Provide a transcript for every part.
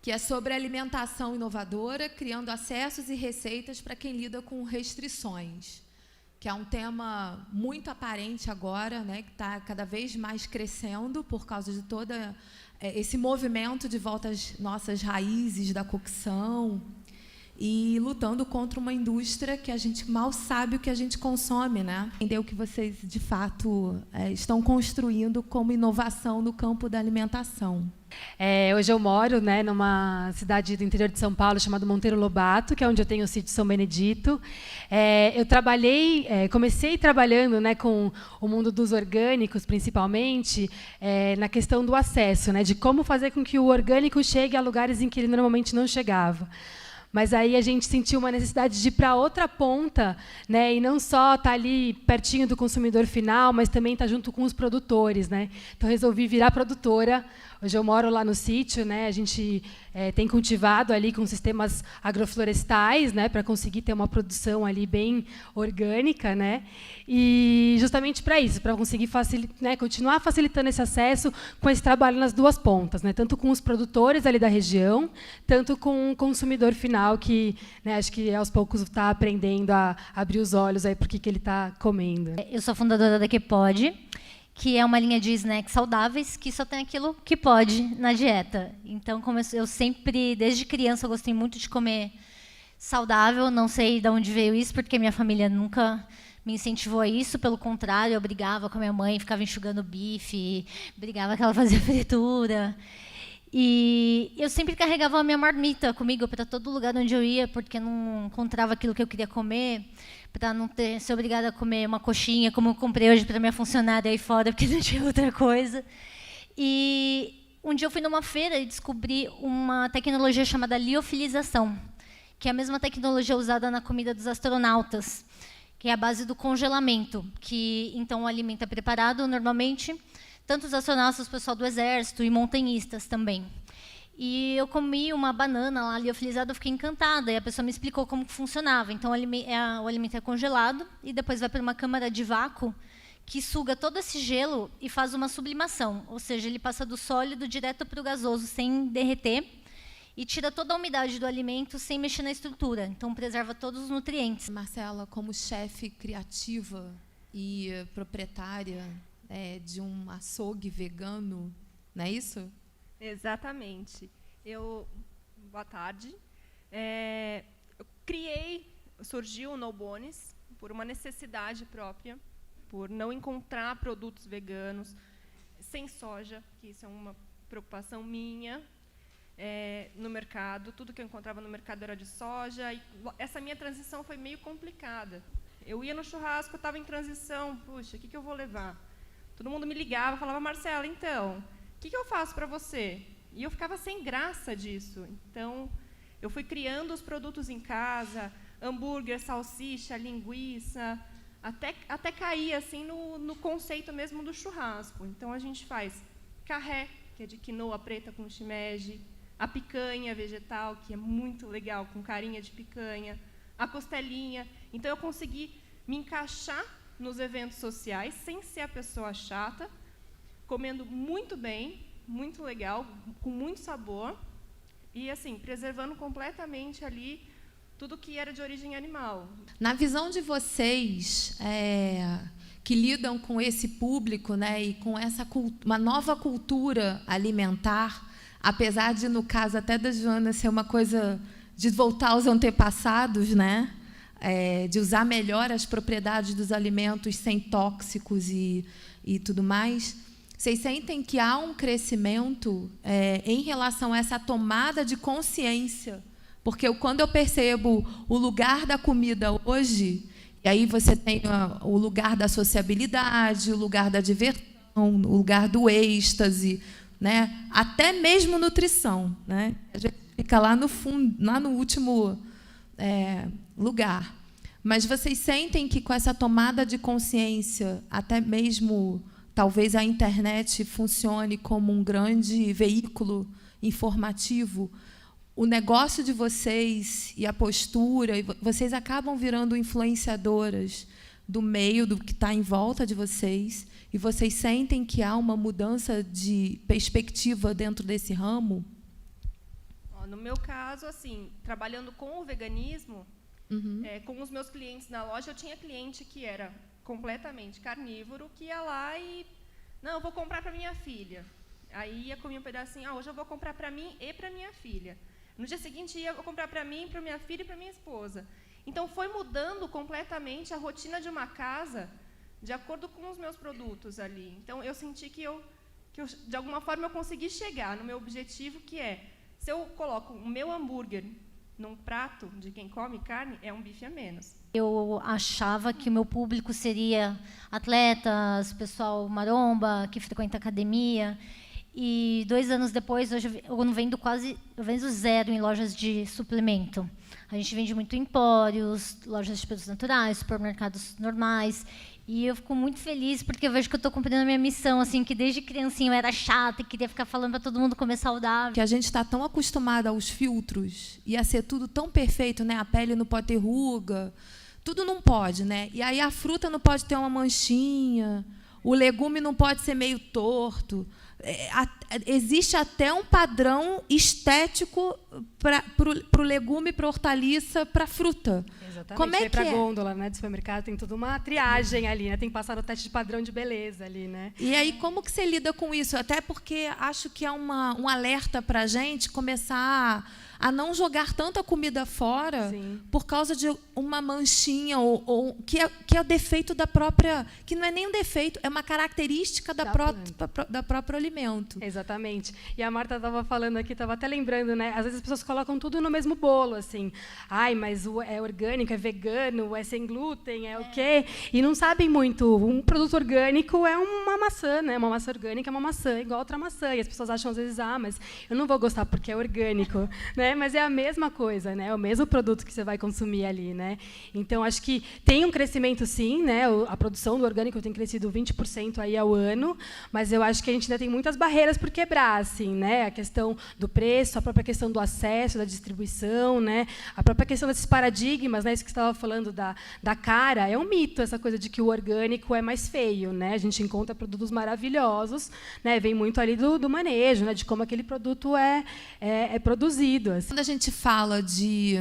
que é sobre alimentação inovadora, criando acessos e receitas para quem lida com restrições, que é um tema muito aparente agora, né, que está cada vez mais crescendo por causa de todo esse movimento de volta às nossas raízes da cocção e lutando contra uma indústria que a gente mal sabe o que a gente consome, né? Entender o que vocês, de fato, estão construindo como inovação no campo da alimentação. Hoje eu moro, né, numa cidade do interior de São Paulo chamada Monteiro Lobato, que é onde eu tenho o sítio São Benedito. Eu comecei trabalhando, né, com o mundo dos orgânicos, principalmente, na questão do acesso, né, de como fazer com que o orgânico chegue a lugares em que ele normalmente não chegava. Mas aí a gente sentiu uma necessidade de ir para outra ponta, né, e não só estar ali pertinho do consumidor final, mas também estar junto com os produtores, né. Então resolvi virar produtora. Hoje eu moro lá no sítio, né, a gente tem cultivado ali com sistemas agroflorestais, né, para conseguir ter uma produção ali bem orgânica, né, e justamente para isso, para conseguir continuar facilitando esse acesso com esse trabalho nas duas pontas, né, tanto com os produtores ali da região, tanto com o consumidor final que, né, acho que aos poucos está aprendendo a abrir os olhos aí para o que ele está comendo. Eu sou fundadora da Que Pode, que é uma linha de snacks saudáveis que só tem aquilo que pode na dieta. Então, como eu sempre, desde criança, eu gostei muito de comer saudável. Não sei de onde veio isso, porque minha família nunca me incentivou a isso. Pelo contrário, eu brigava com a minha mãe, ficava enxugando bife, brigava que ela fazia fritura. E eu sempre carregava a minha marmita comigo para todo lugar onde eu ia, porque não encontrava aquilo que eu queria comer, para não ser obrigada a comer uma coxinha, como eu comprei hoje para minha funcionária aí fora, porque não tinha outra coisa. E um dia eu fui numa feira e descobri uma tecnologia chamada liofilização, que é a mesma tecnologia usada na comida dos astronautas, que é a base do congelamento, que então o alimento é preparado normalmente, tanto os astronautas, o pessoal do exército e montanhistas também. E eu comi uma banana lá liofilizada, eu fiquei encantada, e a pessoa me explicou como funcionava. Então, o alimento é congelado e depois vai para uma câmara de vácuo que suga todo esse gelo e faz uma sublimação, ou seja, ele passa do sólido direto para o gasoso sem derreter e tira toda a umidade do alimento sem mexer na estrutura. Então, preserva todos os nutrientes. Marcela, como chefe criativa e proprietária de um açougue vegano, não é isso? Exatamente. Boa tarde. Surgiu o No Bones por uma necessidade própria, por não encontrar produtos veganos sem soja, que isso é uma preocupação minha, no mercado. Tudo que eu encontrava no mercado era de soja. E essa minha transição foi meio complicada. Eu ia no churrasco, eu estava em transição. Puxa, o que eu vou levar? Todo mundo me ligava, falava, Marcela, então, o que eu faço para você? E eu ficava sem graça disso. Então, eu fui criando os produtos em casa, hambúrguer, salsicha, linguiça, até cair assim, no conceito mesmo do churrasco. Então, a gente faz carré, que é de quinoa preta com shimeji, a picanha vegetal, que é muito legal, com carinha de picanha, a costelinha. Então, eu consegui me encaixar nos eventos sociais, sem ser a pessoa chata, comendo muito bem, muito legal, com muito sabor, e assim, preservando completamente ali tudo que era de origem animal. Na visão de vocês, que lidam com esse público, né, e com uma nova cultura alimentar, apesar de, no caso até da Joana, ser uma coisa de voltar aos antepassados, né, de usar melhor as propriedades dos alimentos sem tóxicos e tudo mais, vocês sentem que há um crescimento em relação a essa tomada de consciência? Porque quando eu percebo o lugar da comida hoje, e aí você tem o lugar da sociabilidade, o lugar da diversão, o lugar do êxtase, né? Até mesmo nutrição, né? A gente fica lá no fundo, lá no último lugar. Mas vocês sentem que com essa tomada de consciência, até mesmo talvez a internet funcione como um grande veículo informativo, o negócio de vocês e a postura, vocês acabam virando influenciadoras do meio, do que está em volta de vocês, e vocês sentem que há uma mudança de perspectiva dentro desse ramo? No meu caso, assim, trabalhando com o veganismo, com os meus clientes na loja, eu tinha cliente que era completamente carnívoro, que ia lá e... Não, eu vou comprar para minha filha. Aí ia comer um pedacinho, hoje eu vou comprar para mim e para minha filha. No dia seguinte, eu vou comprar para mim, para minha filha e para minha esposa. Então, foi mudando completamente a rotina de uma casa de acordo com os meus produtos ali. Então, eu senti que eu, de alguma forma, eu consegui chegar no meu objetivo, que é, se eu coloco o meu hambúrguer num prato de quem come carne, é um bife a menos. Eu achava que o meu público seria atletas, pessoal maromba, que frequenta academia. E 2 anos depois, hoje eu vendo zero em lojas de suplemento. A gente vende muito em empórios, lojas de produtos naturais, supermercados normais. E eu fico muito feliz porque eu vejo que eu estou cumprindo a minha missão, assim, que desde criancinha eu era chata e queria ficar falando para todo mundo comer saudável. Que a gente está tão acostumada aos filtros e a ser tudo tão perfeito, né? A pele não pode ter ruga, tudo não pode, né? E aí a fruta não pode ter uma manchinha, o legume não pode ser meio torto. Existe até um padrão estético para o legume, para a hortaliça, para a fruta. Exatamente. Como é que para a gôndola, né, do supermercado, tem toda uma triagem ali, né? Tem que passar no teste de padrão de beleza ali, né? E aí, como que você lida com isso? Até porque acho que é um alerta para a gente começar a não jogar tanta comida fora. Sim. Por causa de uma manchinha, ou que é o defeito da própria... Que não é nem um defeito, é uma característica da próprio alimento. Exatamente. E a Marta estava falando aqui, estava até lembrando, né? Às vezes as pessoas colocam tudo no mesmo bolo, assim. Ai, mas é orgânico, é vegano, é sem glúten, é o quê? E não sabem muito. Um produto orgânico é uma maçã, né? Uma maçã orgânica é uma maçã, igual outra maçã. E as pessoas acham, às vezes, mas eu não vou gostar porque é orgânico, né? Mas é a mesma coisa, né? É o mesmo produto que você vai consumir ali, né? Então, acho que tem um crescimento, sim, né? A produção do orgânico tem crescido 20% aí ao ano, mas eu acho que a gente ainda tem muitas barreiras por quebrar, assim, né? A questão do preço, a própria questão do acesso, da distribuição, né? A própria questão desses paradigmas, né? Isso que você estava falando da cara, é um mito essa coisa de que o orgânico é mais feio, né? A gente encontra produtos maravilhosos, né? Vem muito ali do manejo, né? De como aquele produto é produzido. Assim. Quando a gente fala de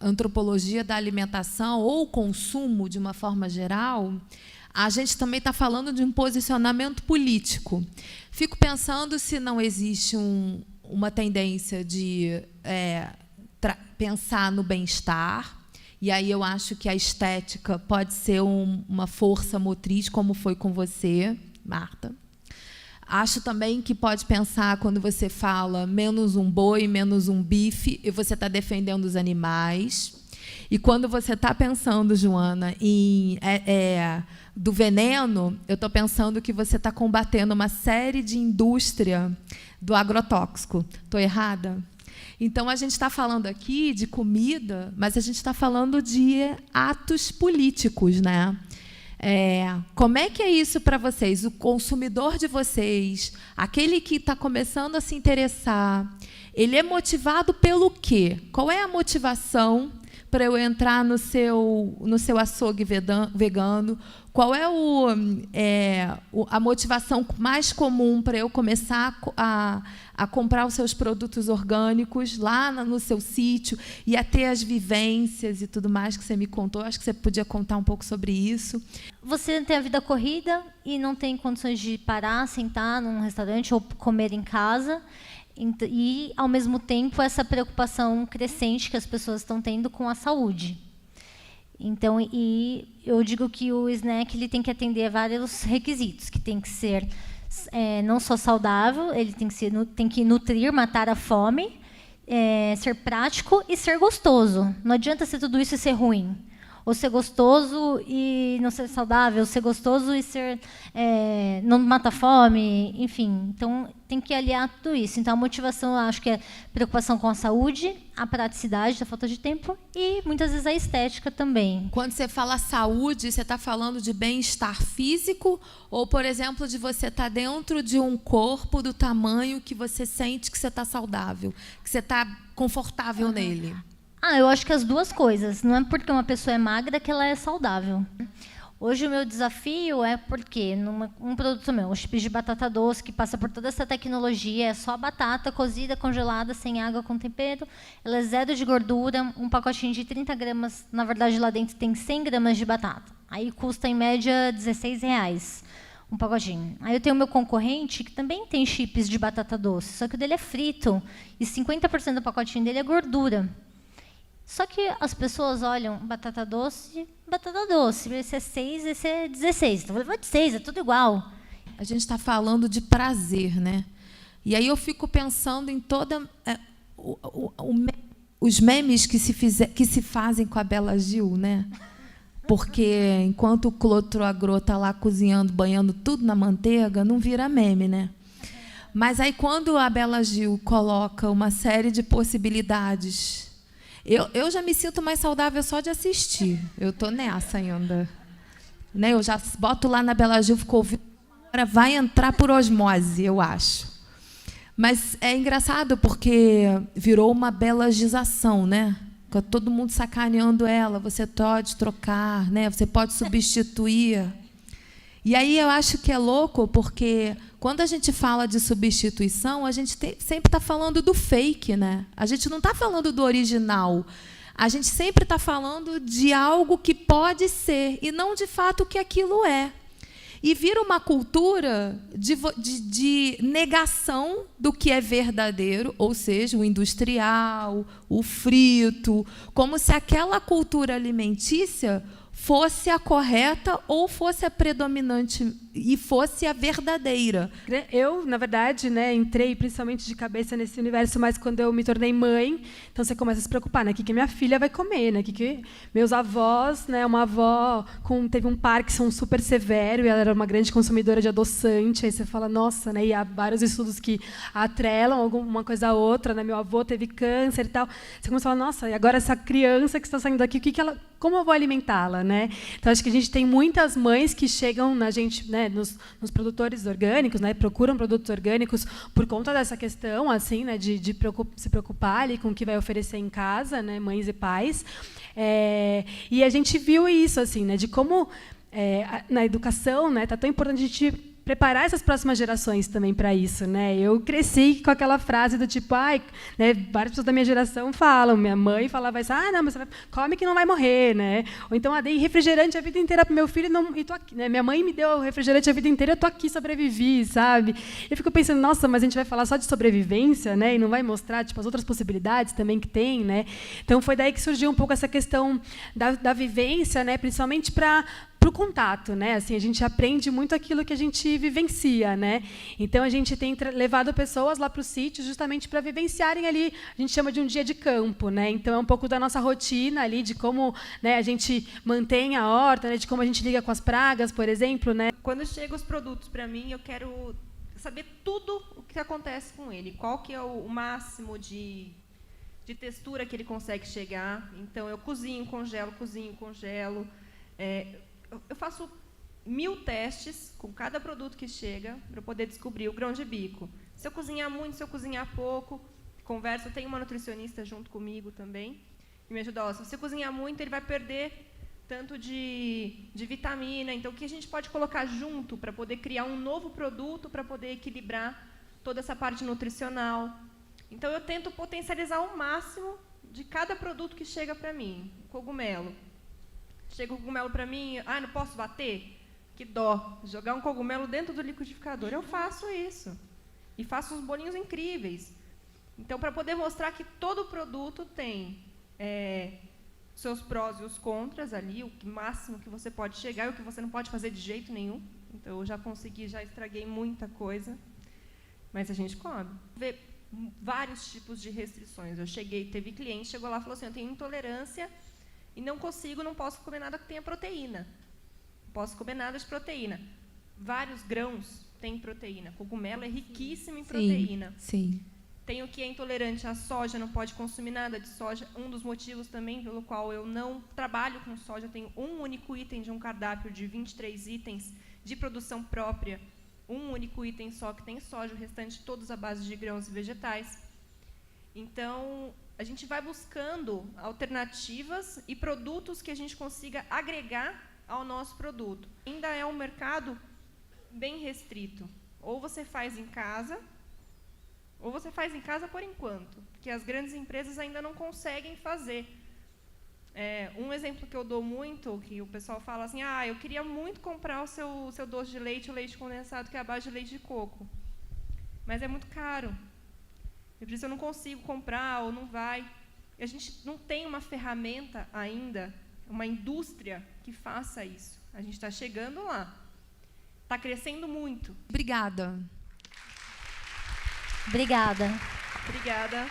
antropologia da alimentação ou consumo de uma forma geral, a gente também está falando de um posicionamento político. Fico pensando se não existe uma tendência de pensar no bem-estar, e aí eu acho que a estética pode ser uma força motriz, como foi com você, Marta. Acho também que pode pensar, quando você fala menos um boi, menos um bife, e você está defendendo os animais. E quando você está pensando, Joana, do veneno, eu estou pensando que você está combatendo uma série de indústria do agrotóxico. Estou errada? Então, a gente está falando aqui de comida, mas a gente está falando de atos políticos, né? Como é que é isso para vocês? O consumidor de vocês, aquele que está começando a se interessar, ele é motivado pelo quê? Qual é a motivação para eu entrar no seu açougue vegano? Qual é a motivação mais comum para eu começar a comprar os seus produtos orgânicos lá no seu sítio e a ter as vivências e tudo mais que você me contou? Acho que você podia contar um pouco sobre isso. Você tem a vida corrida e não tem condições de parar, sentar num restaurante ou comer em casa. E, ao mesmo tempo, essa preocupação crescente que as pessoas estão tendo com a saúde. Então, e eu digo que o snack ele tem que atender a vários requisitos, que tem que ser não só saudável, ele tem que nutrir, matar a fome, ser prático e ser gostoso. Não adianta ser tudo isso e ser ruim. Ou ser gostoso e não ser saudável, ser gostoso e não matar fome, enfim. Então, tem que aliar tudo isso. Então, a motivação, eu acho que é preocupação com a saúde, a praticidade, a falta de tempo e, muitas vezes, a estética também. Quando você fala saúde, você está falando de bem-estar físico ou, por exemplo, de você estar dentro de um corpo do tamanho que você sente que você está saudável, que você está confortável nele? Eu acho que as duas coisas. Não é porque uma pessoa é magra que ela é saudável. Hoje o meu desafio é porque um produto meu, um chips de batata doce, que passa por toda essa tecnologia, é só a batata cozida, congelada, sem água, com tempero, ela é 0 de gordura, um pacotinho de 30 gramas, na verdade lá dentro tem 100 gramas de batata. Aí custa em média R$16, um pacotinho. Aí eu tenho o meu concorrente, que também tem chips de batata doce, só que o dele é frito, e 50% do pacotinho dele é gordura. Só que as pessoas olham batata doce, esse é 6, esse é 16. Então, eu vou levar de 6, é tudo igual. A gente está falando de prazer, né? E aí eu fico pensando em os memes que se fazem com a Bela Gil, né? Porque enquanto o Clotro-Agro está lá cozinhando, banhando tudo na manteiga, não vira meme, né? Mas aí quando a Bela Gil coloca uma série de possibilidades... Eu já me sinto mais saudável só de assistir. Eu estou nessa ainda. Né? Eu já boto lá na Bela Gil, fico ouvindo, agora vai entrar por osmose, eu acho. Mas é engraçado porque virou uma belagização, né? Fica todo mundo sacaneando ela. Você pode trocar, né? Você pode substituir. E aí eu acho que é louco porque quando a gente fala de substituição, a gente sempre está falando do fake, né? A gente não está falando do original. A gente sempre está falando de algo que pode ser e não, de fato, o que aquilo é. E vira uma cultura de negação do que é verdadeiro, ou seja, o industrial, o frito, como se aquela cultura alimentícia fosse a correta ou fosse a predominante e fosse a verdadeira. Eu, na verdade, né, entrei principalmente de cabeça nesse universo, mas quando eu me tornei mãe, então você começa a se preocupar, né, o que minha filha vai comer, né, que meus avós, né, uma avó teve um Parkinson super severo e ela era uma grande consumidora de adoçante, aí você fala, nossa, né, e há vários estudos que atrelam alguma coisa a outra, né, meu avô teve câncer e tal, você começa a falar, nossa, e agora essa criança que está saindo daqui, como eu vou alimentá-la, né? Então acho que a gente tem muitas mães que chegam na gente, né, nos produtores orgânicos, né, procuram produtos orgânicos por conta dessa questão, assim, né, de se preocupar ali com o que vai oferecer em casa, né, mães e pais. E a gente viu isso, assim, né, de como na educação, né, tá tão importante a gente preparar essas próximas gerações também para isso, né? Eu cresci com aquela frase do tipo, né, várias pessoas da minha geração falam, minha mãe falava isso, não, mas você come que não vai morrer, né? Ou então, dei refrigerante a vida inteira para meu filho e tô aqui, né? Minha mãe me deu refrigerante a vida inteira, eu tô aqui, sobrevivi, sabe? Eu fico pensando, nossa, mas a gente vai falar só de sobrevivência, né? E não vai mostrar tipo as outras possibilidades também que tem, né? Então foi daí que surgiu um pouco essa questão da vivência, né? Principalmente para o contato, né? Assim, a gente aprende muito aquilo que a gente vivencia, né? Então a gente tem levado pessoas lá para o sítio justamente para vivenciarem ali, a gente chama de um dia de campo, né? Então é um pouco da nossa rotina ali, de como, né, a gente mantém a horta, né, de como a gente liga com as pragas, por exemplo, né? Quando chegam os produtos para mim, eu quero saber tudo o que acontece com ele, qual que é o máximo de textura que ele consegue chegar. Então eu cozinho, congelo. Eu faço 1000 testes com cada produto que chega para poder descobrir o grão de bico. Se eu cozinhar muito, se eu cozinhar pouco, converso. Eu tenho uma nutricionista junto comigo também, que me ajuda. Se você cozinhar muito, ele vai perder tanto de vitamina. Então, o que a gente pode colocar junto para poder criar um novo produto, para poder equilibrar toda essa parte nutricional. Então, eu tento potencializar o máximo de cada produto que chega para mim. Cogumelo. Chega o cogumelo para mim, não posso bater? Que dó, jogar um cogumelo dentro do liquidificador. Eu faço isso. E faço uns bolinhos incríveis. Então, para poder mostrar que todo produto tem seus prós e os contras ali, o máximo que você pode chegar e o que você não pode fazer de jeito nenhum. Então, eu já estraguei muita coisa, mas a gente come. Vê vários tipos de restrições. Teve cliente, chegou lá e falou assim, eu tenho intolerância e não posso comer nada que tenha proteína. Não posso comer nada de proteína. Vários grãos têm proteína. Cogumelo é riquíssimo em proteína. Sim. Tem o que é intolerante à soja, não pode consumir nada de soja. Um dos motivos também pelo qual eu não trabalho com soja, eu tenho um único item de um cardápio de 23 itens de produção própria. Um único item só que tem soja, o restante todos à base de grãos e vegetais. Então, a gente vai buscando alternativas e produtos que a gente consiga agregar ao nosso produto. Ainda é um mercado bem restrito. Ou você faz em casa, ou você faz em casa por enquanto, porque as grandes empresas ainda não conseguem fazer. Um exemplo que eu dou muito, que o pessoal fala assim, eu queria muito comprar o seu doce de leite, o leite condensado, que é a base de leite de coco, mas é muito caro. E por isso eu não consigo comprar, ou não vai. E a gente não tem uma ferramenta ainda, uma indústria que faça isso. A gente está chegando lá. Está crescendo muito. Obrigada. Obrigada. Obrigada.